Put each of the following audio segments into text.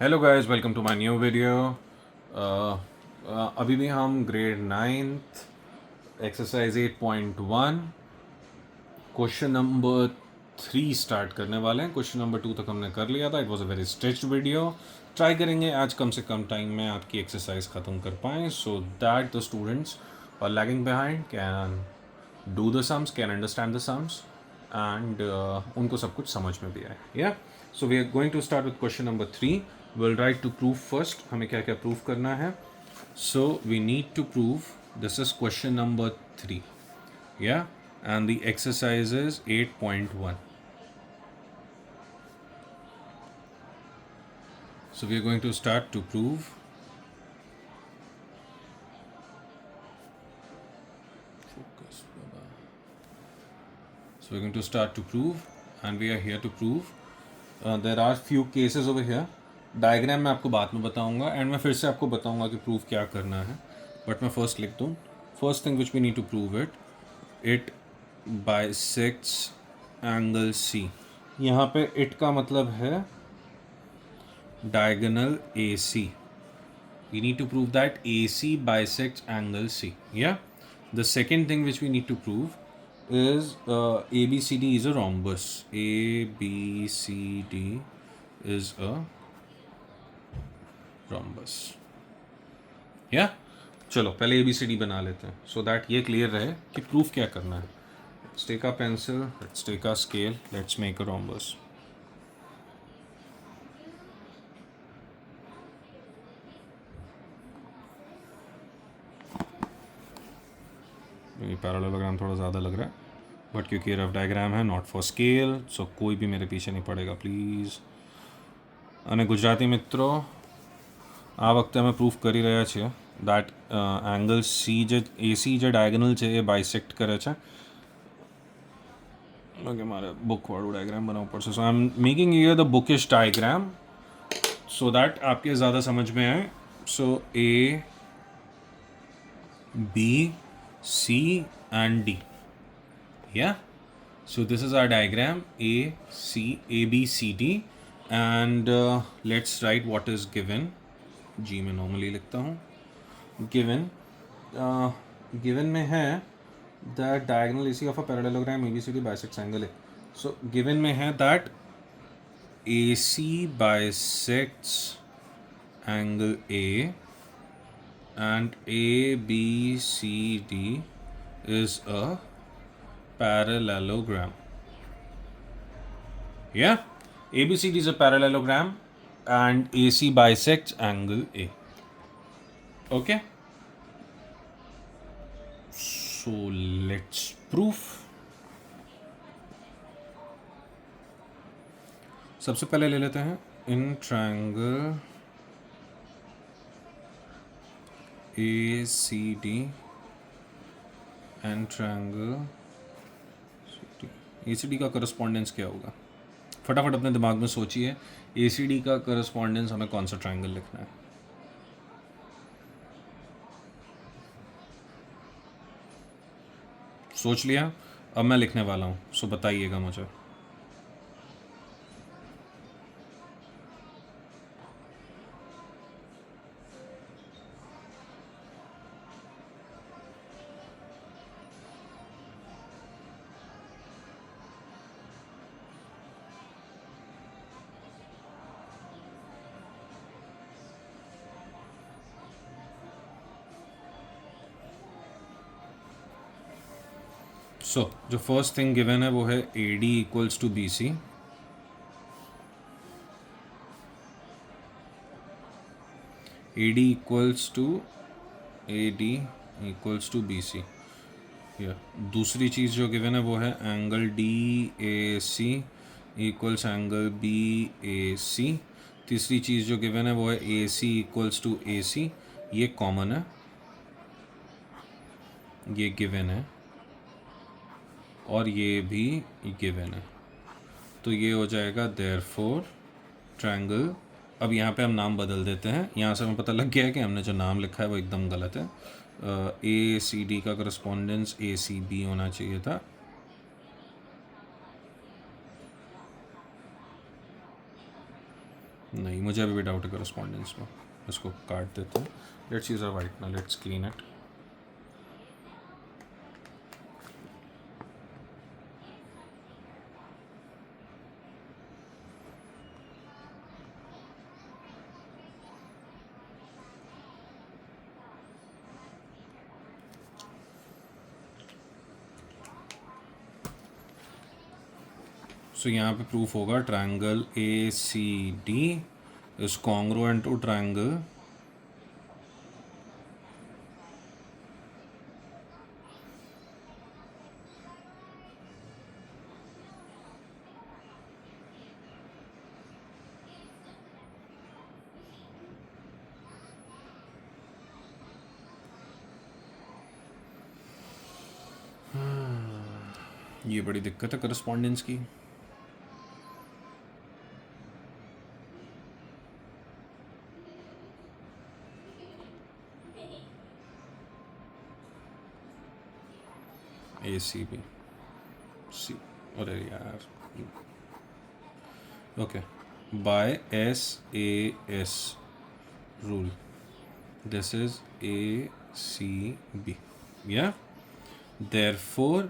Hello guys, welcome to my new video. अभी भी हम grade 9th exercise 8.1 question number 3 start करने वाले हैं। क्वेश्चन नंबर 2 तक हमने कर लिया था। It was a very stretched video. Try करेंगे आज कम से कम टाइम में आपकी एक्सरसाइज ख़त्म कर पाएँ, so that the students are lagging behind can do the sums, can understand the sums and उनको सब कुछ समझ में भी आए। या so we are going to start with question number 3। Will write to prove first. हमें क्या क्या प्रूव करना है? So we need to prove this is question number 3। Yeah, and the exercise is 8.1. So we are going to start to prove. Focus, Baba. So we're going to start to prove, and we are here to prove. There are few cases over here. Diagram मैं आपको बाद में बताऊंगा and मैं फिर से आपको बताऊंगा कि प्रूव क्या करना है, बट मैं फर्स्ट लिख दूँ। First thing which we need to prove it bisects angle C. यहाँ पे इट का मतलब है diagonal A C. We need to prove that AC bisects angle C. Yeah. The second thing which we need to prove is ABCD is a rhombus. ABCD is a rhombus. Yeah. चलो पहले ABCD बना लेते हैं so that ये clear रहे कि proof क्या करना है. Let's take our pencil. Let's take our scale. Let's make a rhombus. ये पैरेललोग्राम थोड़ा ज़्यादा लग रहा है बट क्योंकि रफ डायग्राम है, नॉट फॉर स्केल, सो कोई भी मेरे पीछे नहीं पड़ेगा प्लीज़. અને ગુજરાતી મિત્રો, આ વખતે અમે પ્રૂફ કરી રહ્યા છીએ દેટ એંગલ સી જે એસી જે ડાયગોનલ છે એ બાયસેક્ટ કરે છે. ઓકે, મારે બુકવાળું ડાયગ્રામ બનાવવું પડશે. So I am making here the bookish diagram so that आपके ज़्यादा समझ में आए. So A B C and D. या so this is our diagram A B C D and let's write what is given. G में normally लिखता हूँ. Given में है that diagonal AC of a parallelogram ABCD bisects angle A. So given में है that AC bisects angle A and ABCD is a parallelogram. Yeah, ABCD is a parallelogram and AC bisects angle A. Okay, so let's prove. सबसे पहले ले लेते हैं in triangle ACD and triangle ACD का correspondence क्या होगा? फटाफट अपने दिमाग में सोचिए. ACD का करस्पॉन्डेंस हमें कौन सा ट्रायंगल लिखना है? सोच लिया? अब मैं लिखने वाला हूँ, सो बताइएगा मुझे. सो जो फर्स्ट थिंग गिवन है वो है AD equals to BC. AD equals to AD equals to BC. या दूसरी चीज़ जो गिवन है वो है angle DAC equals angle BAC. तीसरी चीज़ जो गिवन है वो है AC इक्वल्स टू AC. ये कॉमन है, ये गिवन है और ये भी गिवन है. तो ये हो जाएगा देयरफॉर ट्रायंगल. अब यहाँ पे हम नाम बदल देते हैं. यहाँ से हमें पता लग गया है कि हमने जो नाम लिखा है वो एकदम गलत है. ACD का करस्पॉन्डेंस ACB होना चाहिए था. नहीं, मुझे अभी भी डाउट है करस्पॉन्डेंस में। इसको काट देते हैं। लेट्स यूज अ वाइट ना, लेट्स क्लीन इट। सो यहाँ पे प्रूफ होगा triangle A C D is congruent to triangle ये बड़ी दिक्कत है करस्पॉन्डेंस की। ए सी बी सी, अरे यार, okay, by S A S rule this is A C B, या therefore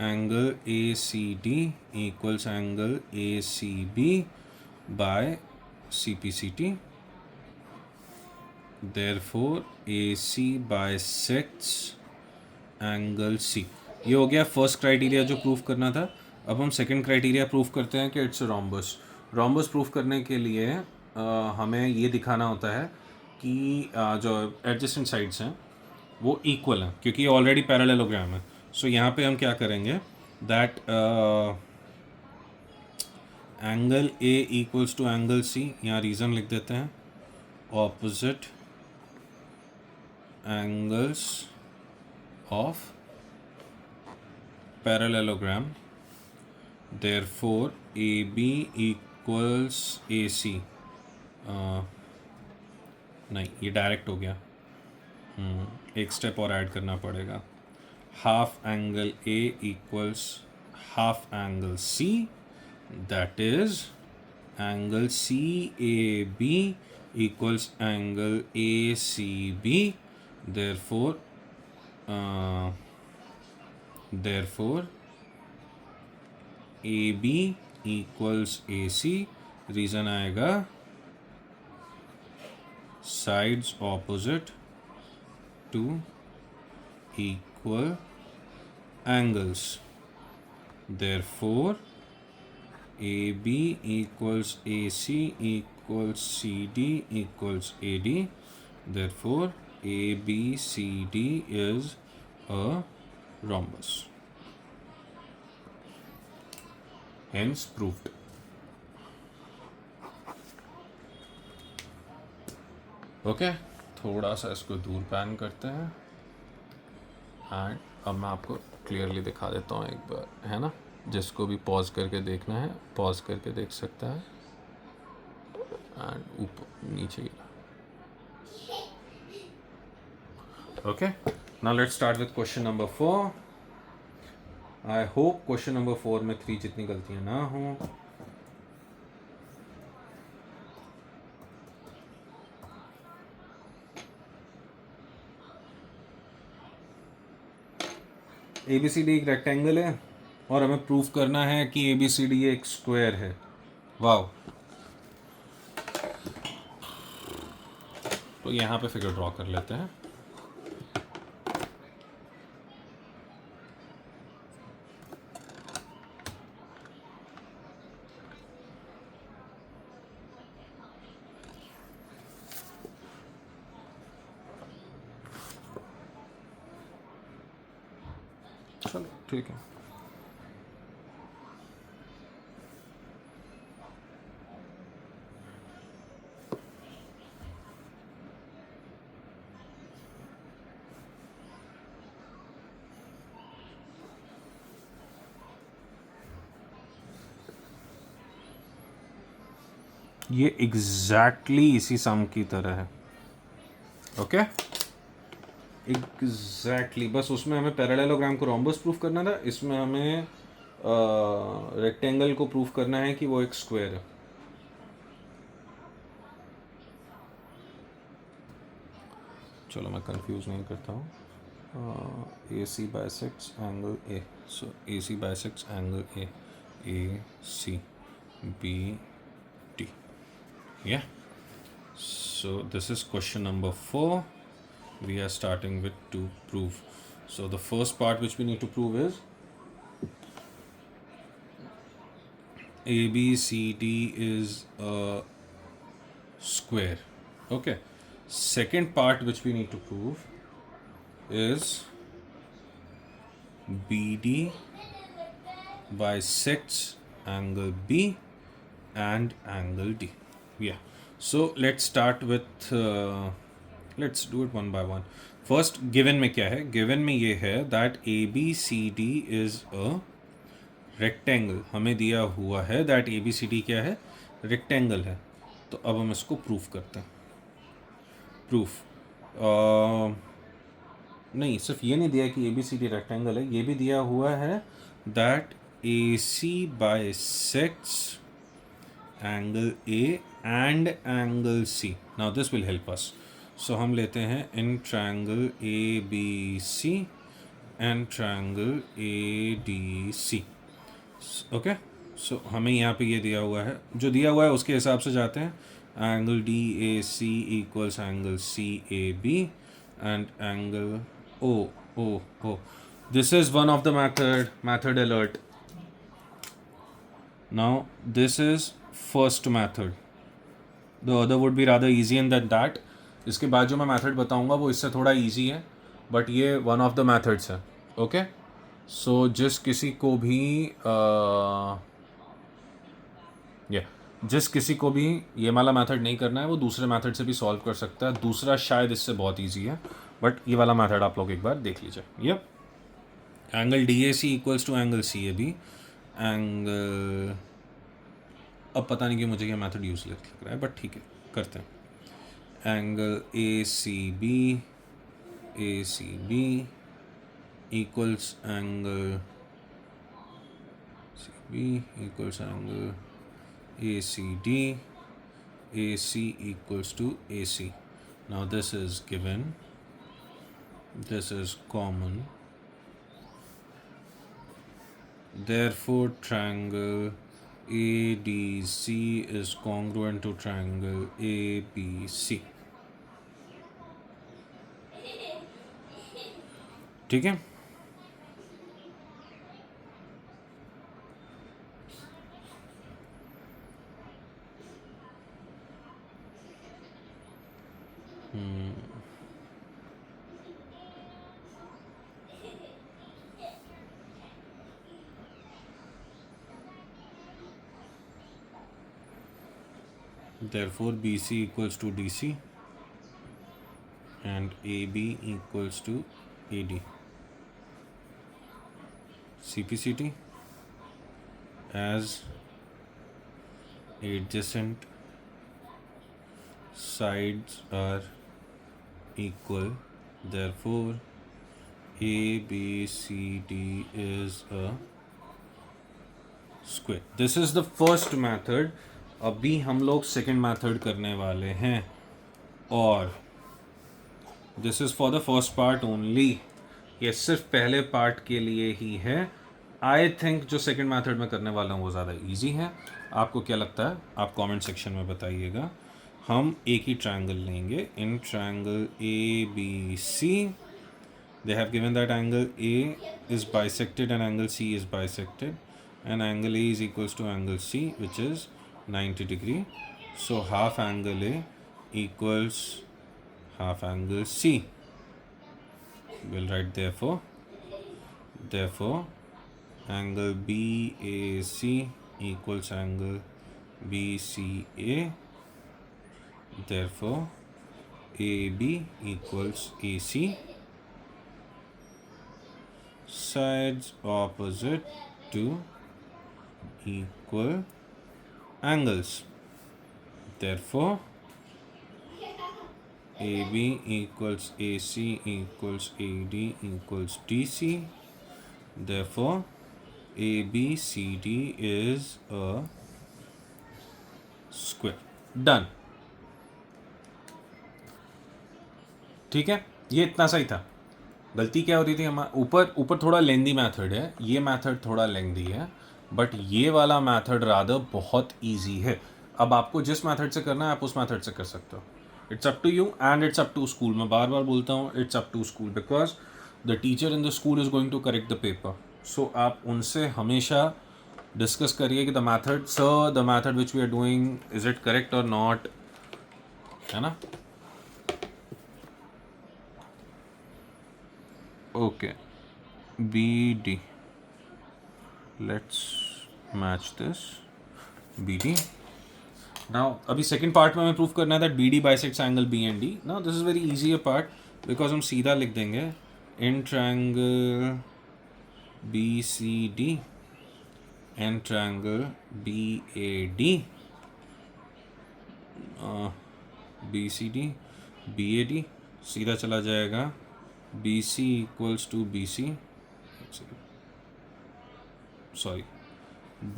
angle ACD equals angle ACB by CPCT. therefore AC bisects angle C. ये हो गया फर्स्ट क्राइटेरिया जो प्रूफ करना था। अब हम सेकंड क्राइटेरिया प्रूफ करते हैं कि इट्स रोम्बस। रोम्बस प्रूफ करने के लिए हमें ये दिखाना होता है कि जो एडजेसेंट साइड्स हैं वो इक्वल हैं, क्योंकि ये ऑलरेडी पैरेललोग्राम है। सो यहाँ पे हम क्या करेंगे, that angle A equals to angle C, यहाँ रीज़न लिख देते हैं, opposite angles of parallelogram, therefore A B equals A C. नहीं, ये डायरेक्ट हो गया, एक स्टेप और ऐड करना पड़ेगा। Half angle A equals half angle C, that is angle C A B equals angle A C B, therefore A B equals A C. Reason आएगा sides opposite to equal angles, therefore AB equals AC equals CD equals AD, therefore ABCD is a rhombus, hence proved. Okay, थोड़ा सा इसको दूर pan करते हैं and अब मैं आपको क्लियरली दिखा देता हूँ एक बार, है ना। जिसको भी पॉज करके देखना है पॉज करके देख सकता है। एंड ऊपर नीचे गिरा। Okay, now let's start with question number 4। I hope question number 4 में 3 जितनी गलतियाँ ना हों। ABCD एक रेक्टेंगल है और हमें प्रूफ करना है कि ABCD एक स्क्वायर है। वाओ, तो यहाँ पे फिगर ड्रॉ कर लेते हैं। चलो ठीक है। ये एग्जैक्टली इसी सम की तरह है। ओके, एग्जैक्टली, बस उसमें हमें पैरेललोग्राम को रोम्बस प्रूफ करना था, इसमें हमें रेक्टेंगल को प्रूफ करना है कि वो एक स्क्वायर है। चलो मैं कंफ्यूज नहीं करता हूँ. AC bisects angle A. So AC bisects angle A. AC BD. Yeah. So this is question number 4. We are starting with to prove. So the first part which we need to prove is ABCD is a square. Okay. Second part which we need to prove is BD bisects angle B and angle D. Yeah. So let's start with let's do it one by one. First, given में क्या है? Given में ये है that ABCD is a rectangle. हमें दिया हुआ है that ABCD क्या है? Rectangle है. तो अब हम इसको प्रूफ करते हैं. प्रूफ नहीं, सिर्फ ये नहीं दिया कि ABCD रेक्टेंगल है, ये भी दिया हुआ है that AC bisects angle A and angle C. Now this will help us. So हम लेते हैं in triangle ABC and triangle ADC. Okay? So हमें यहाँ पे ये दिया हुआ है, जो दिया हुआ है उसके हिसाब से जाते हैं. Angle DAC equals angle CAB and angle oh. This is one of the method alert. Now this is first method. The other would be rather easy than that. इसके बाद जो मैं मेथड बताऊंगा वो इससे थोड़ा इजी है, बट ये वन ऑफ द मेथड्स है. ओके. सो जिस किसी को भी ये वाला मेथड नहीं करना है वो दूसरे मेथड से भी सॉल्व कर सकता है. दूसरा शायद इससे बहुत इजी है, बट ये वाला मेथड आप लोग एक बार देख लीजिए. ये angle DAC equals to angle CAB. Angle, अब पता नहीं कि मुझे ये मेथड यूजलेस लग रहा है, बट ठीक है, करते हैं. Angle ACB equals angle CB equals angle ACD. AC equals to AC. Now this is given. This is common. Therefore, triangle ADC is congruent to triangle ABC. ठीक है. Therefore, BC equals to DC and AB equals to AD. CPCT as adjacent sides are equal. Therefore, ABCD is a square. This is the first method. अभी हम लोग second method करने वाले हैं, और this is for the first part only. ये सिर्फ पहले पार्ट के लिए ही है. आई थिंक जो सेकेंड मेथड में करने वाला हूँ वो ज़्यादा इजी है. आपको क्या लगता है आप कमेंट सेक्शन में बताइएगा. हम एक ही ट्रायंगल लेंगे. In triangle ABC they have given that angle A is bisected and angle C is bisected, and angle A is equals to angle C, which is 90 degree. So half angle A equals half angle C. We'll write therefore angle BAC equals angle BCA. Therefore AB equals AC. Sides opposite to equal angles. Therefore AB equals AC equals AD equals DC. Therefore ABCD is a square. Done. ठीक है, ये इतना सही था। गलती क्या हो रही थी, हम ऊपर ऊपर थोड़ा लेंदी मेथड है, ये मेथड थोड़ा लेंदी है, बट ये वाला मेथड रादर बहुत इजी है। अब आपको जिस मेथड से करना है आप उस मेथड से कर सकते हो। It's up to you and it's up to school. मैं बार बार बोलता हूँ it's up to school, because the teacher in the school is going to correct the paper. So आप उनसे हमेशा डिस्कस करिए कि the method, sir the method which we are doing, is it correct और नॉट, है ना। Okay, BD, let's match this BD. Now अभी second part में हमें प्रूव करना है that BD bisects angle BND. Now this is very easier part because हम सीधा लिख देंगे in triangle BCD and triangle BAD, BCD BAD सीधा चला जाएगा BC equals to BC, sorry,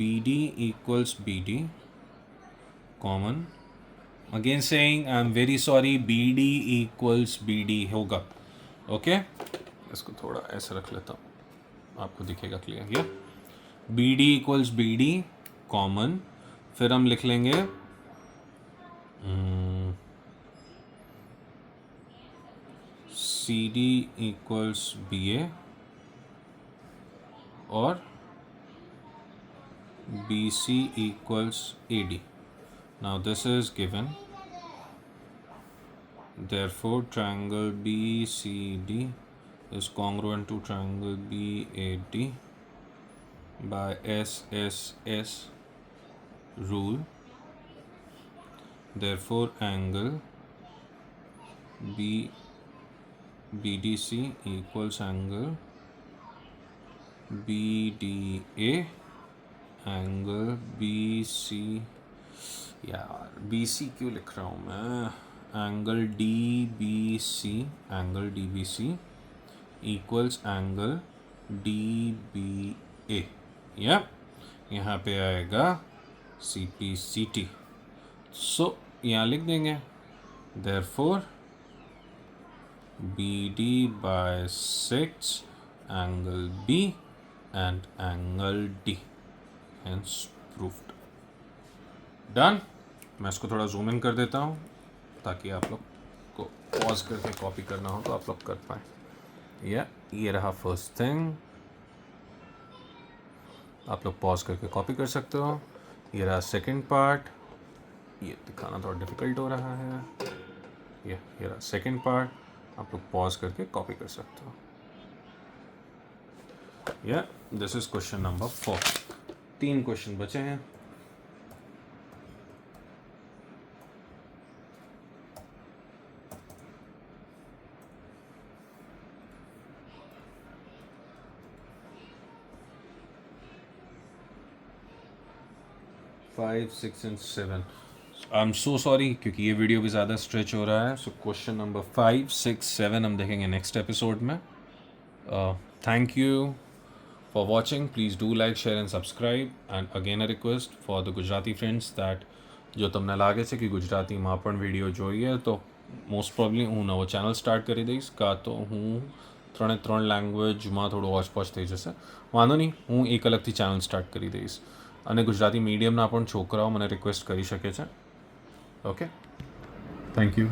BD equals BD, common, again saying I am very sorry, BD equals BD होगा। Okay, इसको थोड़ा ऐसे रख लेता हूँ, आपको दिखेगा क्लियर। ये BD equals BD कॉमन, फिर हम लिख लेंगे CD equals BA और BC equals AD. Now this is given, therefore triangle BCD is congruent to triangle BAD by SSS rule. Therefore angle BDC equals angle BDA, angle BC, यार BC क्यों लिख रहा हूँ मैं, angle DBC, angle DBC equals angle DBA, या यहाँ पे आएगा CPCT। सो यहाँ लिख देंगे therefore BD bisects angle B and angle D, hence proved। Done. मैं इसको थोड़ा जूम इन कर देता हूँ ताकि आप लोग को पॉज करके कॉपी करना हो तो आप लोग कर पाएँ। ये रहा फर्स्ट थिंग, आप लोग पॉज करके कॉपी कर सकते हो। ये रहा सेकंड पार्ट, ये दिखाना थोड़ा डिफिकल्ट हो रहा है। ये रहा सेकंड पार्ट, आप लोग पॉज करके कॉपी कर सकते हो। This is question number 4। 3 question बचे हैं। Five, 6 and 7। I am so sorry क्योंकि ये वीडियो भी ज़्यादा स्ट्रेच हो रहा है। सो क्वेश्चन नंबर 5, 6, 7 हम देखेंगे नेक्स्ट एपिसोड में। Thank you for watching. Please do like, share and subscribe. And again a request for the Gujarati friends that જો તમને લાગે છે કે ગુજરાતીમાં પણ વિડીયો જોઈએ તો મોસ્ટ પ્રોબ્લી હું નવો ચેનલ સ્ટાર્ટ કરી દઈશ, કાં તો હું 3 લેંગ્વેજમાં થોડું હોચપોચ થઈ જશે, વાંધો નહીં, હું એક અલગથી ચેનલ સ્ટાર્ટ કરી દઈશ। અને ગુજરાતી મીડિયમના પણ છોકરાઓ મને રિક્વેસ્ટ કરી શકે છે। Okay, thank you.